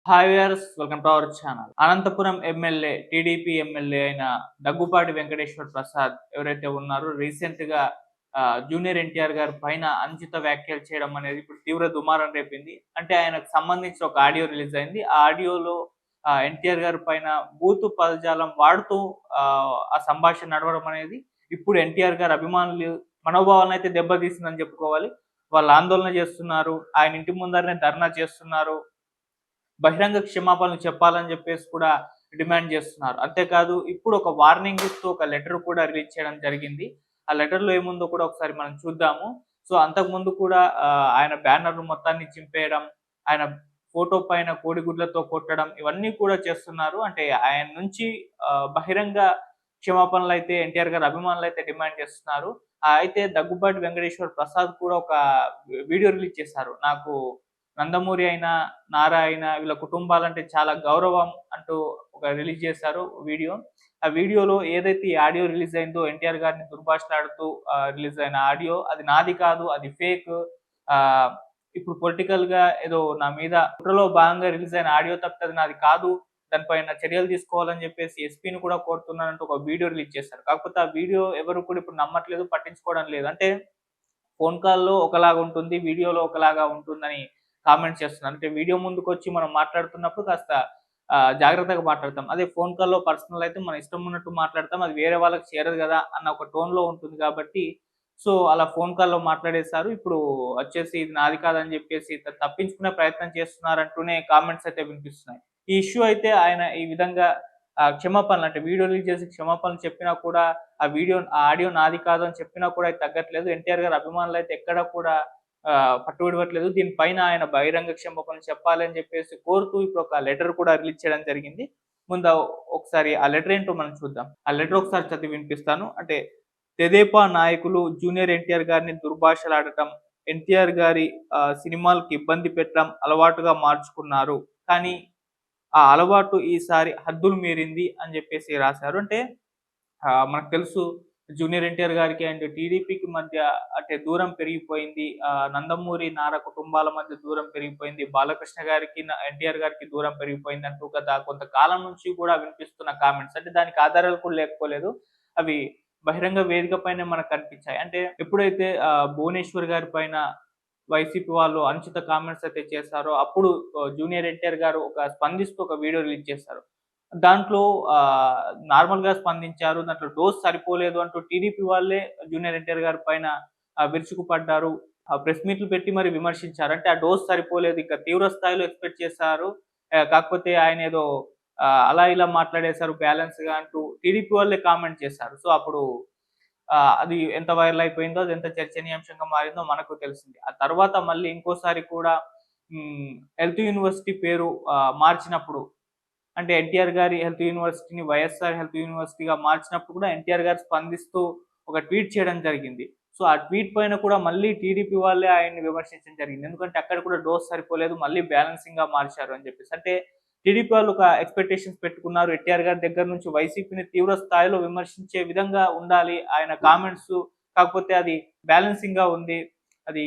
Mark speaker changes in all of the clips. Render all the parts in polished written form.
Speaker 1: Hi viewers, welcome to our channel. Anantapuram MLA, TDP MLA అయిన దగ్గుపాటి వెంకటేశ్వర ప్రసాద్ ఎవరైతే ఉన్నారో రీసెంట్‌గా జూనియర్ ఎన్టీఆర్ గారి పైన అనుచిత వ్యాఖ్యలు చేయడం అనేది ఇప్పుడు తీవ్ర దుమారం రేపింది. అంటే ఆయనకు సంబంధించిన ఒక ఆడియో రిలీజ్ అయింది. ఆ ఆడియోలో ఎన్టీఆర్ గారి పైన బూతు పదజాలం వాడుతూ ఆ సంభాషణ నడవడం అనేది ఇప్పుడు ఎన్టీఆర్ గారి అభిమానులు మనోభావాలనైతే దెబ్బతీసిందని చెప్పుకోవాలి. వాళ్ళు ఆందోళన చేస్తున్నారు. ఆయన ఇంటి ముందరనే ధర్నా చేస్తున్నారు. బహిరంగ క్షమాపణలు చెప్పాలని జెప్పేసి కూడా డిమాండ్ జేస్తున్నారు. అంతేకాదు ఇప్పుడు ఒక వార్నింగ్ ఇస్తూ ఒక లెటర్ కూడా రిలీజ్ చేయడం జరిగింది. ఆ లెటర్‌లో ఏముందో కూడా ఒకసారి మనం చూద్దాము. సో, అంతకుముందు కూడా ఆయన బ్యానర్‌ను మొత్తాన్ని చింపేయడం, ఆయన ఫోటో పైన కోడిగుడ్లతో కొట్టడం ఇవన్నీ కూడా చేస్తున్నారు. అంటే ఆయన నుంచి బహిరంగ క్షమాపణలైతే ఎన్టీఆర్ గారి అభిమానులైతే డిమాండ్ చేస్తున్నారు. అయితే దగ్గుబాటి వెంకటేశ్వర ప్రసాద్ కూడా ఒక వీడియో రిలీజ్ చేశారు. నాకు నందమూరి అయినా, నారా అయినా వీళ్ళ కుటుంబాలంటే చాలా గౌరవం అంటూ ఒక రిలీజ్ చేశారు వీడియో. ఆ వీడియోలో ఏదైతే ఈ ఆడియో రిలీజ్ అయిందో ఎన్టీఆర్ గారిని దుర్భాషలాడుతూ రిలీజ్ అయిన ఆడియో అది నాది కాదు, అది ఫేక్. ఆహ్, ఇప్పుడు పొలిటికల్‌గా ఏదో నా మీద కుట్రలో భాగంగా రిలీజ్ అయిన ఆడియో తప్పితే అది నాది కాదు. దానిపైన చర్యలు తీసుకోవాలని చెప్పేసి ఎస్పీని కూడా కోరుతున్నానంటూ ఒక వీడియో రిలీజ్ చేశారు. కాకపోతే ఆ వీడియో ఎవరు కూడా ఇప్పుడు నమ్మట్లేదు, పట్టించుకోవడం లేదు. అంటే ఫోన్ కాల్‌లో ఒకలాగా ఉంటుంది, వీడియోలో ఒకలాగా ఉంటుందని కామెంట్స్ చేస్తున్నారు. అంటే వీడియో ముందుకొచ్చి మనం మాట్లాడుతున్నప్పుడు కాస్త జాగ్రత్తగా మాట్లాడతాం. అదే ఫోన్ కాల్‌లో పర్సనల్ అయితే మన ఇష్టం ఉన్నట్టు మాట్లాడతాం. అది వేరే వాళ్ళకి చేరదు గదా! అన్న ఒక టోన్‌లో ఉంటుంది కాబట్టి, సో, అలా ఫోన్ కాల్‌లో మాట్లాడేశారు. ఇప్పుడు వచ్చేసి ఇది నాది కాదని జెప్పేసి తప్పించుకునే ప్రయత్నం చేస్తున్నారంటూనే కామెంట్స్ అయితే వినిపిస్తున్నాయి. ఈ ఇష్యూ అయితే ఆయన ఈ విధంగా క్షమాపణలు అంటే వీడియో రిలీజ్ చేసి క్షమాపణలు చెప్పినా కూడా ఆ ఆడియో నాది కాదు అని చెప్పినా కూడా అది తగ్గట్లేదు. ఎన్టీఆర్ గారి అభిమానులైతే ఎక్కడ కూడా పట్టు విడవట్లేదు. దీనిపైన ఆయన బహిరంగ క్షమాపణలు చెప్పాలి అని చెప్పేసి కోరుతూ ఇప్పుడు ఒక లెటర్ కూడా రిలీజ్ చేయడం జరిగింది. ముందు ఒకసారి ఆ లెటర్ ఏంటో మనం చూద్దాం. ఆ లెటర్ ఒకసారి చదివి వినిపిస్తాను. అంటే తెదేపా నాయకులు జూనియర్ ఎన్టీఆర్ గారిని దుర్భాషలాడటం, ఎన్టీఆర్ గారి సినిమాలకు ఇబ్బంది పెట్టడం అలవాటుగా మార్చుకున్నారు. కానీ ఆ అలవాటు ఈసారి హద్దులు మీరింది అని చెప్పేసి రాశారు. అంటే మనకు తెలుసు జూనియర్ ఎన్టీఆర్ గారికి అండ్ టీడీపీకి మధ్య అంటే దూరం పెరిగిపోయింది. నందమూరి, నారా కుటుంబాల మధ్య దూరం పెరిగిపోయింది. బాలకృష్ణ గారికి, ఎన్టీఆర్ గారికి దూరం పెరిగిపోయిందంటూ గత కొంతకాలం నుంచి కూడా వినిపిస్తున్న కామెంట్స్. అంటే దానికి ఆధారాలు కూడా లేకపోలేదు. అవి బహిరంగ వేదిక పైనే మనకు కనిపించాయి. అంటే ఎప్పుడైతే భువనేశ్వర్ గారి పైన వైసీపీ వాళ్ళు అనుచిత కామెంట్స్ అయితే చేశారో అప్పుడు జూనియర్ ఎన్టీఆర్ గారు స్పందిస్తూ ఒక వీడియో రిలీజ్ చేశారు. దాంట్లో నార్మల్‌గా స్పందించారు. దాంట్లో డోస్ సరిపోలేదు అంటూ టీడీపీ వాళ్ళే జూనియర్ ఎన్టీఆర్ గారి పైన విరుచుకుపడ్డారు. ప్రెస్ మీట్‌లు పెట్టి మరి విమర్శించారు. అంటే ఆ డోస్ సరిపోలేదు. ఇంకా తీవ్ర స్థాయిలో ఎక్స్‌పెక్ట్ చేశారు. కాకపోతే ఆయనేదో అలా ఇలా మాట్లాడేశారు బ్యాలెన్స్‌గా అంటూ టీడీపీ వాళ్ళే కామెంట్ చేశారు. సో, అప్పుడు అది ఎంత వైరల్ అయిపోయిందో, అది ఎంత చర్చనీయాంశంగా మారిందో మనకు తెలిసింది. ఆ తర్వాత మళ్ళీ ఇంకోసారి కూడా హెల్త్ యూనివర్సిటీ పేరు మార్చినప్పుడు అంటే ఎన్టీఆర్ గారి హెల్త్ యూనివర్సిటీని వైఎస్ఆర్ హెల్త్ యూనివర్సిటీగా మార్చినప్పుడు కూడా ఎన్టీఆర్ గారు స్పందిస్తూ ఒక ట్వీట్ చేయడం జరిగింది. సో, ఆ ట్వీట్ పైన కూడా మళ్ళీ టీడీపీ వాళ్ళే ఆయన్ని విమర్శించడం జరిగింది. ఎందుకంటే అక్కడ కూడా డోస్ సరిపోలేదు. మళ్ళీ బ్యాలెన్సింగ్‌గా మార్చారు అని చెప్పేసి. అంటే టీడీపీ వాళ్ళు ఒక ఎక్స్‌పెక్టేషన్స్ పెట్టుకున్నారు. ఎన్టీఆర్ గారి దగ్గర నుంచి వైసీపీని తీవ్ర స్థాయిలో విమర్శించే విధంగా ఉండాలి ఆయన కామెంట్స్. కాకపోతే అది బ్యాలెన్సింగ్‌గా ఉంది. అది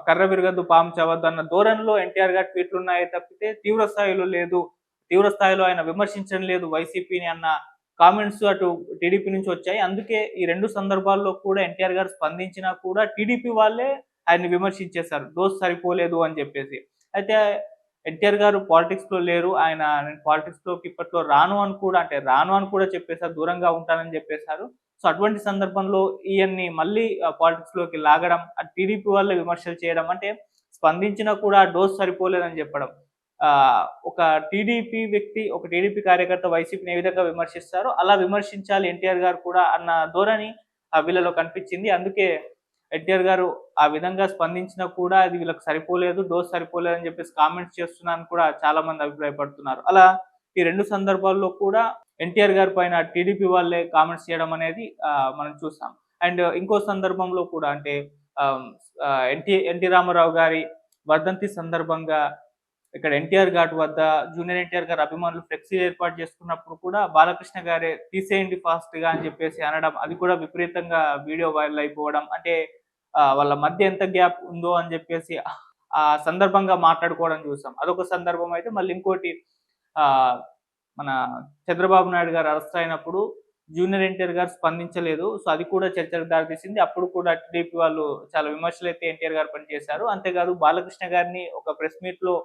Speaker 1: కర్ర విరగద్దు పాము చావద్దు అన్న ధోరణిలో ఎన్టీఆర్ గారి ట్వీట్లున్నాయే తప్పితే తీవ్ర స్థాయిలో లేదు. తీవ్ర స్థాయిలో ఆయన విమర్శించడం లేదు వైసీపీని అన్న కామెంట్స్ అటు టీడీపీ నుంచి వచ్చాయి. అందుకే ఈ 2 సందర్భాల్లో కూడా ఎన్టీఆర్ గారు స్పందించినా కూడా టీడీపీ వాళ్ళే ఆయన్ని విమర్శించేశారు. డోస్ సరిపోలేదు అని జెప్పేసి. అయితే ఎన్టీఆర్ గారు పాలిటిక్స్‌లో లేరు. నేను పాలిటిక్స్‌లోకి ఇప్పట్లో రాను అని కూడా చెప్పేసారు. దూరంగా ఉంటానని జెప్పేసారు. సో, అటువంటి సందర్భంలో ఈయన్ని మళ్ళీ పాలిటిక్స్‌లోకి లాగడం, టీడీపీ వాళ్ళే విమర్శలు చేయడం అంటే స్పందించినా కూడా డోస్ సరిపోలేదని జెప్పడం. ఒక టీడీపీ వ్యక్తి, ఒక టీడీపీ కార్యకర్త వైసీపీని ఏ విధంగా విమర్శిస్తారో అలా విమర్శించాలి ఎన్టీఆర్ గారు కూడా అన్న ధోరణి వీళ్ళలో కనిపించింది. అందుకే ఎన్టీఆర్ గారు ఆ విధంగా స్పందించినా కూడా అది వీళ్ళకి సరిపోలేదు, డోస్ సరిపోలేదని చెప్పేసి కామెంట్స్ చేస్తున్నారని కూడా చాలా మంది అభిప్రాయపడుతున్నారు. అలా ఈ 2 సందర్భాల్లో కూడా ఎన్టీఆర్ గారి పైన టీడీపీ వాళ్ళే కామెంట్స్ చేయడం అనేది మనం చూసాం. అండ్ ఇంకో సందర్భంలో కూడా అంటే ఆహ్, ఆహ్, ఎన్టీ రామారావు గారి వర్ధంతి సందర్భంగా ఇక్కడ ఎన్టీఆర్ ఘాట్ వద్ద జూనియర్ ఎన్టీఆర్ గారి అభిమానులు ఫ్లెక్సీలు ఏర్పాటు చేసుకున్నప్పుడు కూడా బాలకృష్ణ గారే తీసేయండి ఫాస్ట్‌గా అని చెప్పేసి అనడం, అది కూడా విపరీతంగా వీడియో వైరల్ అయిపోవడం. అంటే వాళ్ళ మధ్య ఎంత గ్యాప్ ఉందో అని చెప్పేసి ఆ సందర్భంగా మాట్లాడుకోవడం చూసాం. అదొక సందర్భం అయితే మళ్ళీ ఇంకోటి ఆహ్, మన చంద్రబాబు నాయుడు గారు అరెస్ట్ అయినప్పుడు జూనియర్ ఎన్టీఆర్ గారు స్పందించలేదు. సో, అది కూడా చర్చలకు దారితీసింది. అప్పుడు కూడా టీడీపీ వాళ్ళు చాలా విమర్శలైతే ఎన్టీఆర్ గారి పైన చేశారు. అంతేకాదు బాలకృష్ణ గారిని ఒక ప్రెస్ మీట్‌లో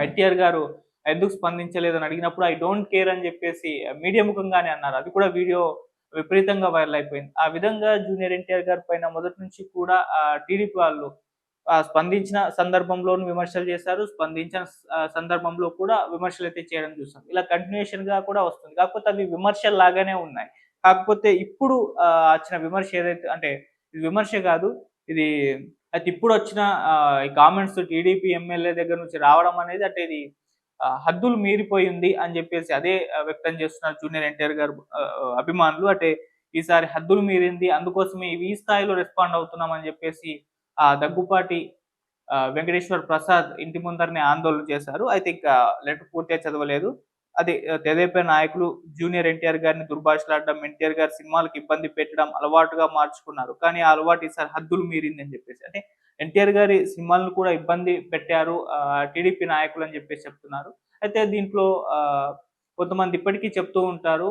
Speaker 1: ఎన్టీఆర్ గారు ఎందుకు స్పందించలేదని అడిగినప్పుడు ఐ డోంట్ కేర్ అని చెప్పేసి మీడియా ముఖంగానే అన్నారు. అది కూడా వీడియో విపరీతంగా వైరల్ అయిపోయింది. ఆ విధంగా జూనియర్ ఎన్టీఆర్ గారి పైన మొదటి నుంచి కూడా టీడీపీ వాళ్ళు స్పందించిన సందర్భంలోను విమర్శలు చేశారు. స్పందించిన సందర్భంలో కూడా విమర్శలైతే చేయడం చూసాం. ఇలా కంటిన్యూయేషన్‌గా కూడా వస్తుంది. కాకపోతే అవి విమర్శల్లాగానే ఉన్నాయి. కాకపోతే ఇప్పుడు వచ్చిన విమర్శ ఏదైతే అంటే ఇది విమర్శ కాదు. ఇది అయితే ఇప్పుడొచ్చిన ఈ కామెంట్స్ టీడీపీ ఎమ్మెల్యే దగ్గర నుంచి రావడం అనేది అంటే ఇది హద్దులు మీరిపోయింది అని జెప్పేసి అదే వ్యక్తం చేస్తున్నారు జూనియర్ ఎన్టీఆర్ గారు అభిమానులు. అంటే ఈసారి హద్దులు మీరింది. అందుకోసమే ఈ స్థాయిలో రెస్పాండ్ అవుతున్నామని జెప్పేసి దగ్గుపాటి వెంకటేశ్వర్ ప్రసాద్ ఇంటి ముందరనే ఆందోళన చేశారు. అయితే ఇంకా లెటర్ పూర్తిగా చదవలేదు. అది తెదేపా నాయకులు జూనియర్ ఎన్టీఆర్ గారిని దుర్భాషలాడడం, ఎన్టీఆర్ గారి సినిమాలకు ఇబ్బంది పెట్టడం అలవాటుగా మార్చుకున్నారు. కానీ ఆ అలవాటు ఈసారి హద్దులు మీరిందని జెప్పేసి. అంటే ఎన్టీఆర్ గారి సినిమాలను కూడా ఇబ్బంది పెట్టారు టీడీపీ నాయకులు అని జెప్పేసి చెప్తున్నారు. అయితే దీంట్లో కొంతమంది ఇప్పటికీ చెప్తూ ఉంటారు.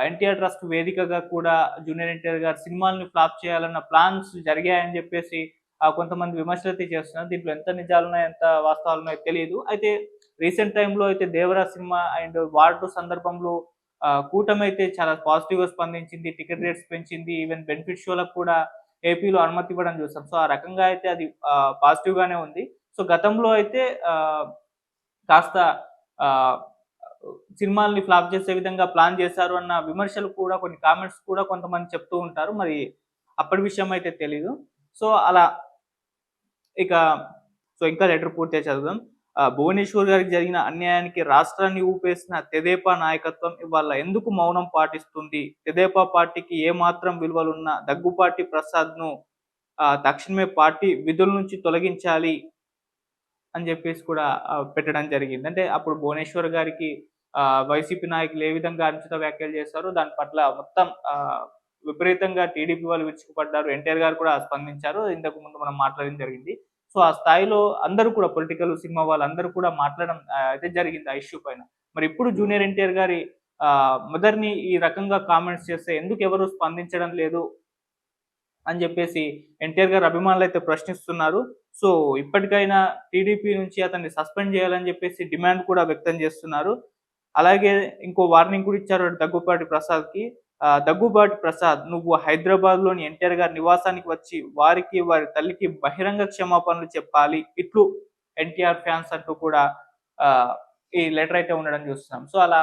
Speaker 1: ఎన్టీఆర్ ట్రస్ట్ వేదికగా కూడా జూనియర్ ఎన్టీఆర్ గారి సినిమాలను ఫ్లాప్ చేయాలన్న ప్లాన్స్ జరిగాయని జెప్పేసి కొంతమంది విమర్శలైతే చేస్తున్నారు. దీంట్లో ఎంత నిజాలున్నాయో, ఎంత వాస్తవాలున్నాయో తెలీదు. అయితే రీసెంట్ టైమ్‌లో అయితే 'దేవరా' సినిమా అండ్ 'వార్ 2' సందర్భంలో కూటమైతే చాలా పాజిటివ్‌గా స్పందించింది. టికెట్ రేట్స్ పెంచింది. ఈవెన్ బెనిఫిట్ షోలకు కూడా ఏపీలో అనుమతి ఇవ్వడం చూసాం. సో, ఆ రకంగా అయితే అది పాజిటివ్‌గానే ఉంది. సో, గతంలో అయితే కాస్త ఆహ్, సినిమాల్ని ఫ్లాప్ చేసే విధంగా ప్లాన్ చేశారు అన్న విమర్శలు కూడా కొన్ని కామెంట్స్ కూడా కొంతమంది చెప్తూ ఉంటారు. మరి అప్పటి విషయం అయితే తెలీదు. సో, అలా ఇక ఇంకా లెటర్ పూర్తిగా చదువుదాం. భువనేశ్వర్ గారికి జరిగిన అన్యాయానికి రాష్ట్రాన్ని ఊపేసిన తెదేపా నాయకత్వం ఇవాళ ఎందుకు మౌనం పాటిస్తుంది? తెదేపా పార్టీకి ఏమాత్రం విలువలున్న దగ్గుపాటి ప్రసాద్‌ను తక్షణమే పార్టీ విధుల నుంచి తొలగించాలి అని జెప్పేసి కూడా పెట్టడం జరిగింది. అంటే అప్పుడు భువనేశ్వర్ గారికి వైసీపీ నాయకులు ఏ విధంగా అనుచిత వ్యాఖ్యలు చేశారో దాని పట్ల మొత్తం విపరీతంగా టీడీపీ వాళ్ళు విరుచుకుపడ్డారు. ఎన్టీఆర్ గారు కూడా స్పందించారు. ఇంతకు ముందు మనం మాట్లాడడం జరిగింది. సో, ఆ స్థాయిలో అందరూ కూడా పొలిటికల్ సినిమా వాళ్ళందరూ కూడా మాట్లాడడం అయితే జరిగింది ఆ ఇష్యూ పైన. మరి ఇప్పుడు జూనియర్ ఎన్టీఆర్ గారి మదర్‌ని ఈ రకంగా కామెంట్స్ చేస్తే ఎందుకు ఎవరు స్పందించడం లేదు అని జెప్పేసి ఎన్టీఆర్ గారి అభిమానులైతే ప్రశ్నిస్తున్నారు. సో, ఇప్పటికైనా టీడీపీ నుంచి అతన్ని సస్పెండ్ చేయాలని జెప్పేసి డిమాండ్ కూడా వ్యక్తం చేస్తున్నారు. అలాగే ఇంకో వార్నింగ్ కూడా ఇచ్చారు దగ్గుపాటి ప్రసాద్‌కి. దగ్గుబాటి ప్రసాద్ నువ్వు హైదరాబాద్‌లోని ఎన్టీఆర్ గారి నివాసానికి వచ్చి వారికి, వారి తల్లికి బహిరంగ క్షమాపణలు చెప్పాలి. ఇట్లు ఎన్టీఆర్ ఫ్యాన్స్ అంటూ కూడా ఆహ్, ఈ లెటర్ అయితే ఉండడం చూస్తున్నాం. సో, అలా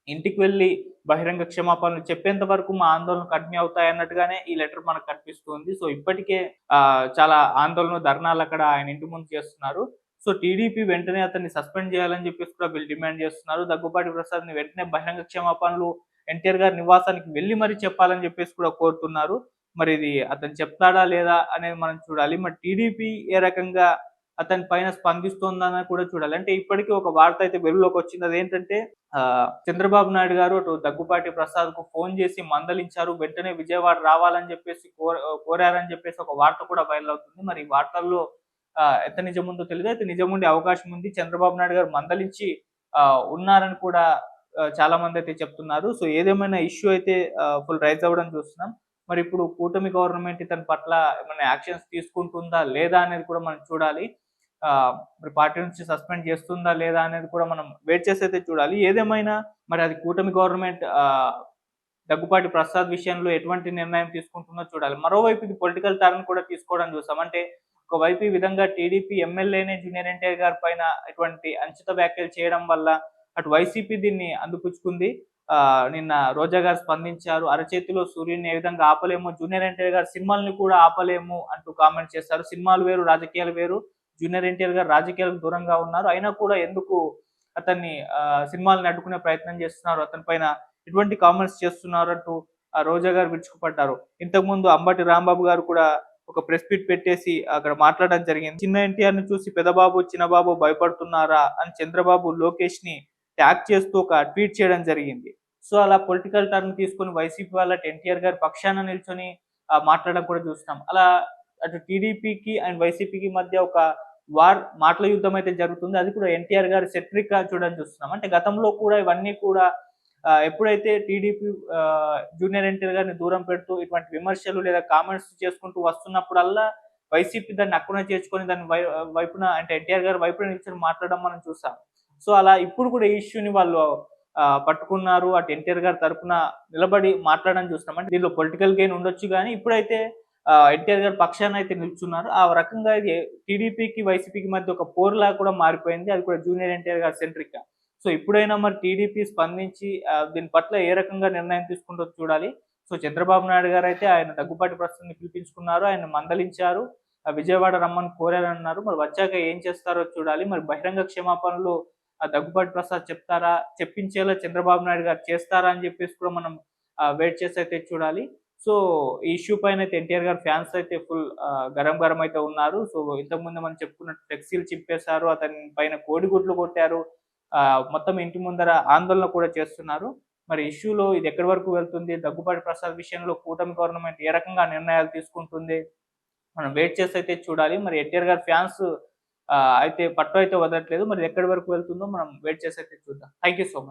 Speaker 1: ఇంటికి వెళ్లి బహిరంగ క్షమాపణలు చెప్పేంత వరకు మా ఆందోళనలు కంటిన్యూ అవుతాయన్నట్టుగానే ఈ లెటర్ మనకు కనిపిస్తుంది. సో, ఇప్పటికే చాలా ఆందోళన, ధర్నాలు అక్కడ ఆయన ఇంటి ముందు చేస్తున్నారు. సో, టీడీపీ వెంటనే అతన్ని సస్పెండ్ చేయాలని చెప్పేసి కూడా వీళ్ళు డిమాండ్ చేస్తున్నారు. దగ్గుబాటి ప్రసాద్‌ని వెంటనే బహిరంగ క్షమాపణలు ఎన్టీఆర్ గారి నివాసానికి వెళ్లి మరి చెప్పాలని చెప్పేసి కూడా కోరుతున్నారు. మరి ఇది అతను చెప్తాడా లేదా అనేది మనం చూడాలి. మరి టీడీపీ ఏ రకంగా అతని పైన స్పందిస్తోందని కూడా చూడాలి. అంటే ఇప్పటికి ఒక వార్త అయితే వెలుగులోకొచ్చింది. అదేంటంటే చంద్రబాబు నాయుడు గారు అటు దగ్గుపాటి ప్రసాద్‌కు ఫోను చేసి మందలించారు. వెంటనే విజయవాడ రావాలని చెప్పేసి కోరారని చెప్పేసి ఒక వార్త కూడా వైరల్ అవుతుంది. మరి ఈ వార్తల్లో ఎంత నిజముందో తెలీదు. అయితే నిజముండే అవకాశం ఉంది. చంద్రబాబు నాయుడు గారు మందలించి ఉన్నారని కూడా చాలా మందైతే చెప్తున్నారు. సో, ఏదేమైనా ఇష్యూ అయితే ఫుల్ రైజ్ అవ్వడం చూస్తున్నాం. మరి ఇప్పుడు కూటమి గవర్నమెంట్ ఇతని పట్ల ఏమైనా యాక్షన్స్ తీసుకుంటుందా? లేదా? అనేది కూడా మనం చూడాలి. మరి పార్టీ నుంచి సస్పెండ్ చేస్తుందా? లేదా? అనేది కూడా మనం వెయిట్ చేసైతే చూడాలి. ఏదేమైనా మరి అది కూటమి గవర్నమెంట్ దగ్గుపాటి ప్రసాద్ విషయంలో ఎటువంటి నిర్ణయం తీసుకుంటుందో చూడాలి. మరోవైపు ఇది పొలిటికల్ టర్న్ కూడా తీసుకోవడం చూసాం. అంటే ఒకవైపు ఈ విధంగా టీడీపీ ఎమ్మెల్యేనే జూనియర్ ఎన్టీఆర్ గారి పైన ఇటువంటి అనుచిత వ్యాఖ్యలు చేయడం వల్ల అటు వైసీపీ దీన్ని అందిపుచ్చుకుంది. నిన్న రోజా గారు స్పందించారు. అరచేతిలో సూర్యుడిని ఏ విధంగా ఆపలేమో జూనియర్ ఎన్టీఆర్ గారి సినిమాల్ని కూడా ఆపలేము అంటూ కామెంట్ చేశారు. సినిమాలు వేరు, రాజకీయాలు వేరు. జూనియర్ ఎన్టీఆర్ గారు రాజకీయాలకు దూరంగా ఉన్నారు. అయినా కూడా ఎందుకు అతన్ని సినిమాలను అడ్డుకునే ప్రయత్నం చేస్తున్నారు, అతని పైన ఎటువంటి కామెంట్స్ చేస్తున్నారు అంటూ రోజా గారు విరుచుకుపడ్డారు. ఇంతకుముందు అంబటి రాంబాబు గారు కూడా ఒక ప్రెస్ మీట్ పెట్టేసి అక్కడ మాట్లాడడం జరిగింది. చిన్న ఎన్టీఆర్‌ని చూసి పెదబాబు, చిన్నబాబు భయపడుతున్నారా అని చంద్రబాబు లోకేష్‌ని ట్యాగ్ చేస్తూ ఒక ట్వీట్ చేయడం జరిగింది. సో, అలా పొలిటికల్ టర్న్ తీసుకొని వైసీపీ వాళ్ళు అటు ఎన్టీఆర్ గారి పక్షాన నిల్చొని మాట్లాడడం కూడా చూస్తున్నాం. అలా అటు టీడీపీకి అండ్ వైసీపీకి మధ్య ఒక మాటల యుద్ధం అయితే జరుగుతుంది. అది కూడా ఎన్టీఆర్ గారి సెట్రిక్‌గా చూడడం చూస్తున్నాం. అంటే గతంలో కూడా ఇవన్నీ కూడా ఎప్పుడైతే టీడీపీ జూనియర్ ఎన్టీఆర్ గారిని దూరం పెడుతూ ఇటువంటి విమర్శలు లేదా కామెంట్స్ చేసుకుంటూ వస్తున్నప్పుడల్లా వైసీపీ దాన్ని అక్కున చేర్చుకొని దాని వైపున అంటే ఎన్టీఆర్ గారి వైపున నిల్చొని మాట్లాడడం మనం చూసాం. సో, అలా ఇప్పుడు కూడా ఈ ఇష్యూని వాళ్ళు పట్టుకున్నారు. అటు ఎన్టీఆర్ గారి తరపున నిలబడి మాట్లాడడం చూస్తున్నాం. అంటే దీనిలో పొలిటికల్ గెయిన్ ఉండొచ్చు గానీ, ఇప్పుడైతే ఎన్టీఆర్ గారి పక్షాన అయితే నిల్చున్నారు. ఆ రకంగా ఇది టీడీపీకి, వైసీపీకి మధ్య ఒక పోరులాగా కూడా మారిపోయింది. అది కూడా జూనియర్ ఎన్టీఆర్ గారి సెంట్రిక్‌గా. సో, ఇప్పుడైనా మరి టీడీపీ స్పందించి దీని పట్ల ఏ రకంగా నిర్ణయం తీసుకుంటదో చూడాలి. సో, చంద్రబాబు నాయుడు గారైతే ఆయన దగ్గుబాటి ప్రసాద్‌ని పిలిపించుకున్నారు. ఆయన్ని మందలించారు. విజయవాడ రమ్మని కోరారన్నారు. మరి వచ్చాక ఏం చేస్తారో చూడాలి. మరి బహిరంగ క్షమాపణలు దగ్గుబాటి ప్రసాద్ చెప్తారా? చెప్పించేలా చంద్రబాబు నాయుడు గారు చేస్తారా? అని చెప్పేసి కూడా మనం వెయిట్ చేసి అయితే చూడాలి. సో, ఈ ఇష్యూ పైనైతే ఎన్టీఆర్ గారి ఫ్యాన్స్ అయితే ఫుల్ గరం గరం అయితే ఉన్నారు. సో, ఇంతకుముందు మనం చెప్పుకున్నట్టు ఫ్లెక్సీలు చింపేశారు. అతని పైన కోడిగుడ్లు కొట్టారు. మొత్తం ఇంటి ముందర ఆందోళన కూడా చేస్తున్నారు. మరి ఇష్యూలో ఇది ఎక్కడి వరకు వెళ్తుంది? దగ్గుబాటి ప్రసాద్ విషయంలో కూటమి గవర్నమెంట్ ఏ రకంగా నిర్ణయాలు తీసుకుంటుంది? మనం వెయిట్ చేసి అయితే చూడాలి. మరి ఎన్టీఆర్ గారి ఫ్యాన్స్ అయితే పట్టు అయితే వదలట్లేదు. మరి ఎక్కడి వరకు వెళ్తుందో మనం వెయిట్ చేసి అయితే చూద్దాం. Thank you so much.